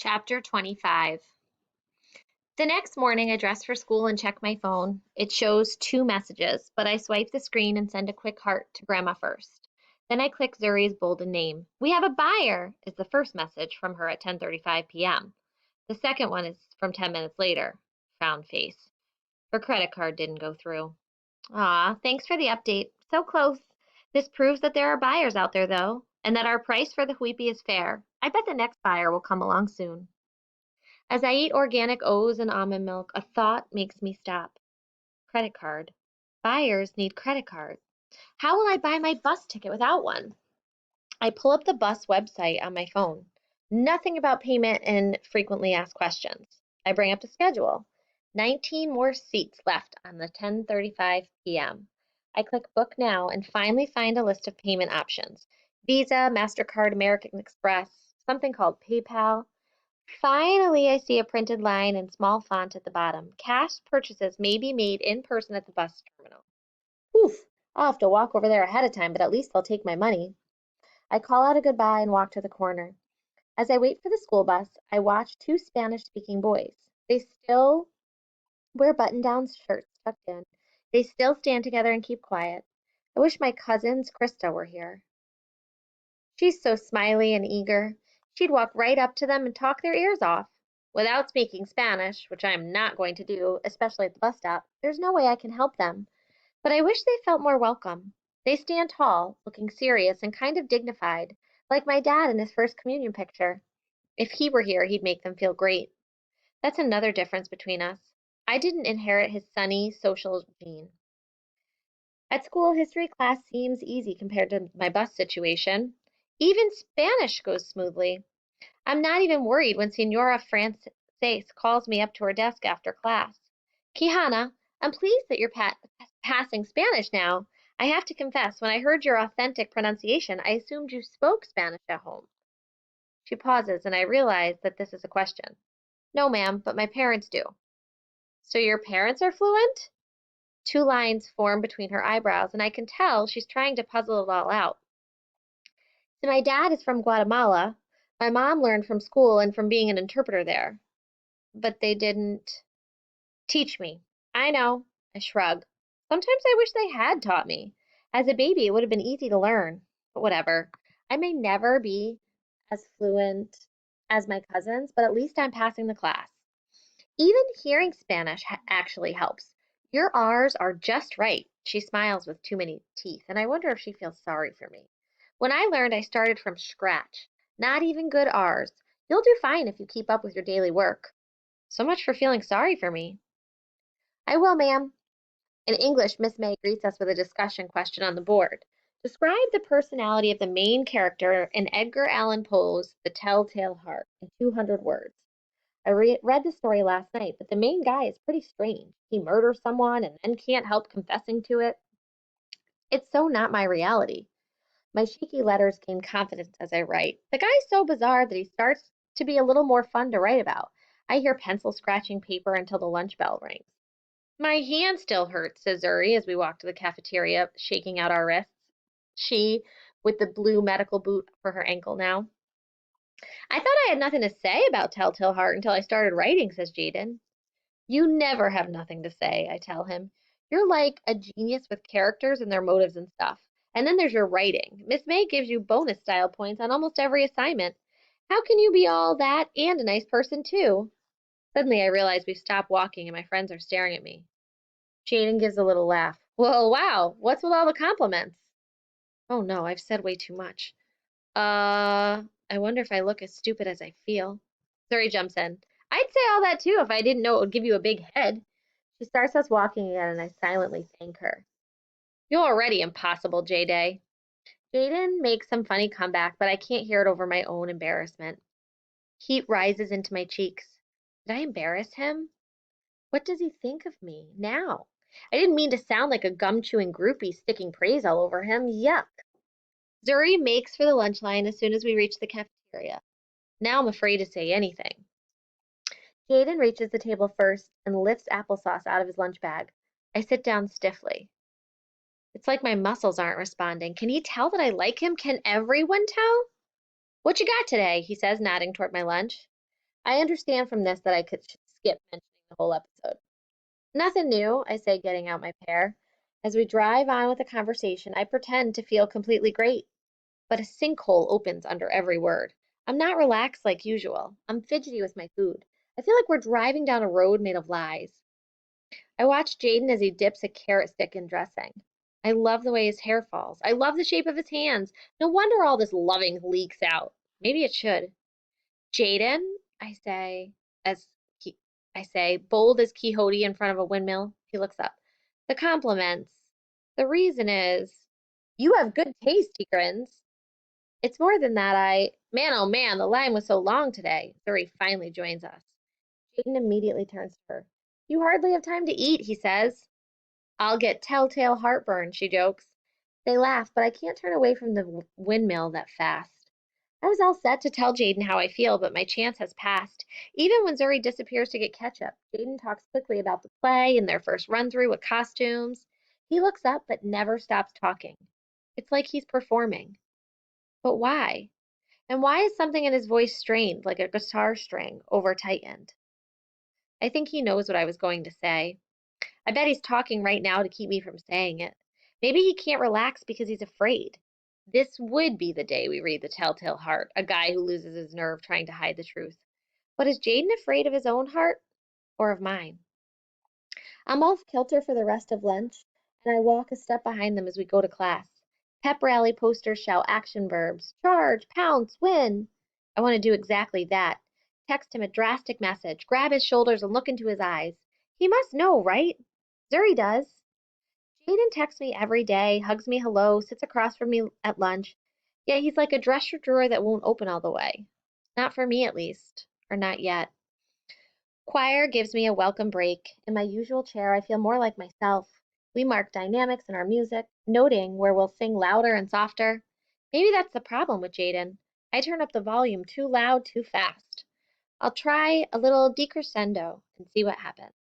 Chapter 25. The next morning, I dress for school and check my phone. It shows two messages, but I swipe the screen and send a quick heart to Grandma first. Then I click Zuri's bolded name. "We have a buyer," is the first message from her at 10:35 p.m. The second one is from 10 minutes later. Frown face. Her credit card didn't go through. Aw, thanks for the update. So close. This proves that there are buyers out there, though, and that our price for the Huipi is fair. I bet the next buyer will come along soon. As I eat organic oats and almond milk, a thought makes me stop. Credit card. Buyers need credit cards. How will I buy my bus ticket without one? I pull up the bus website on my phone. Nothing about payment and frequently asked questions. I bring up the schedule. 19 more seats left on the 10:35 p.m. I click book now and finally find a list of payment options. Visa, MasterCard, American Express, something called PayPal. Finally, I see a printed line in small font at the bottom. Cash purchases may be made in person at the bus terminal. Oof, I'll have to walk over there ahead of time, but at least they'll take my money. I call out a goodbye and walk to the corner. As I wait for the school bus, I watch two Spanish speaking boys. They still wear button down shirts tucked in. They still stand together and keep quiet. I wish my cousins Krista were here. She's so smiley and eager. She'd walk right up to them and talk their ears off. Without speaking Spanish, which I am not going to do, especially at the bus stop, there's no way I can help them. But I wish they felt more welcome. They stand tall, looking serious and kind of dignified, like my dad in his first communion picture. If he were here, he'd make them feel great. That's another difference between us. I didn't inherit his sunny, social gene. At school, history class seems easy compared to my bus situation. Even Spanish goes smoothly. I'm not even worried when Senora Frances calls me up to her desk after class. "Quijana, I'm pleased that you're passing Spanish now. I have to confess, when I heard your authentic pronunciation, I assumed you spoke Spanish at home." She pauses, and I realize that this is a question. "No, ma'am, but my parents do." "So your parents are fluent?" Two lines form between her eyebrows, and I can tell she's trying to puzzle it all out. "So my dad is from Guatemala. My mom learned from school and from being an interpreter there. But they didn't teach me." "I know." I shrug. "Sometimes I wish they had taught me. As a baby, it would have been easy to learn. But whatever. I may never be as fluent as my cousins, but at least I'm passing the class. Even hearing Spanish actually helps. Your R's are just right." She smiles with too many teeth, and I wonder if she feels sorry for me. "When I learned, I started from scratch. Not even good R's. You'll do fine if you keep up with your daily work." So much for feeling sorry for me. "I will, ma'am." In English, Miss May greets us with a discussion question on the board. Describe the personality of the main character in Edgar Allan Poe's The Telltale Heart in 200 words. I read the story last night, but the main guy is pretty strange. He murders someone and then can't help confessing to it. It's so not my reality. My cheeky letters gain confidence as I write. The guy's so bizarre that he starts to be a little more fun to write about. I hear pencil scratching paper until the lunch bell rings. "My hand still hurts," says Zuri as we walk to the cafeteria, shaking out our wrists. She, with the blue medical boot for her ankle now. "I thought I had nothing to say about Telltale Heart until I started writing," says Jaden. "You never have nothing to say," I tell him. "You're like a genius with characters and their motives and stuff. And then there's your writing. Miss May gives you bonus style points on almost every assignment. How can you be all that and a nice person too?" Suddenly I realize we've stopped walking and my friends are staring at me. Jaden gives a little laugh. "Well, wow, what's with all the compliments?" Oh no, I've said way too much. I wonder if I look as stupid as I feel. Zuri jumps in. "I'd say all that too if I didn't know it would give you a big head." She starts us walking again and I silently thank her. "You're already impossible, J-Day." Jaden makes some funny comeback, but I can't hear it over my own embarrassment. Heat rises into my cheeks. Did I embarrass him? What does he think of me now? I didn't mean to sound like a gum-chewing groupie sticking praise all over him. Yuck. Zuri makes for the lunch line as soon as we reach the cafeteria. Now I'm afraid to say anything. Jaden reaches the table first and lifts applesauce out of his lunch bag. I sit down stiffly. It's like my muscles aren't responding. Can he tell that I like him? Can everyone tell? "What you got today?" he says, nodding toward my lunch. I understand from this that I could skip mentioning the whole episode. Nothing new, I say, getting out my pear. As we drive on with the conversation, I pretend to feel completely great, but a sinkhole opens under every word. I'm not relaxed like usual. I'm fidgety with my food. I feel like we're driving down a road made of lies. I watch Jaden as he dips a carrot stick in dressing. I love the way his hair falls. I love the shape of his hands. No wonder all this loving leaks out. Maybe it should. Jaden, I say, as he, I say, bold as Quixote in front of a windmill. He looks up. The compliments. The reason is, you have good taste, he grins. It's more than that. Man, oh man, the line was so long today. Zuri finally joins us. Jaden immediately turns to her. You hardly have time to eat, he says. I'll get telltale heartburn, she jokes. They laugh, but I can't turn away from the windmill that fast. I was all set to tell Jaden how I feel, but my chance has passed. Even when Zuri disappears to get ketchup, Jaden talks quickly about the play and their first run through with costumes. He looks up but never stops talking. It's like he's performing. But why? And why is something in his voice strained, like a guitar string, over tightened? I think he knows what I was going to say. I bet he's talking right now to keep me from saying it. Maybe he can't relax because he's afraid. This would be the day we read The Telltale Heart, a guy who loses his nerve trying to hide the truth. But is Jaden afraid of his own heart or of mine? I'm off kilter for the rest of lunch, and I walk a step behind them as we go to class. Pep rally posters shout action verbs charge, pounce, win. I want to do exactly that. Text him a drastic message, grab his shoulders, and look into his eyes. He must know, right? Zuri does. Jaden texts me every day, hugs me hello, sits across from me at lunch. Yet he's like a dresser drawer that won't open all the way. Not for me, at least, or not yet. Choir gives me a welcome break. In my usual chair, I feel more like myself. We mark dynamics in our music, noting where we'll sing louder and softer. Maybe that's the problem with Jaden. I turn up the volume too loud, too fast. I'll try a little decrescendo and see what happens.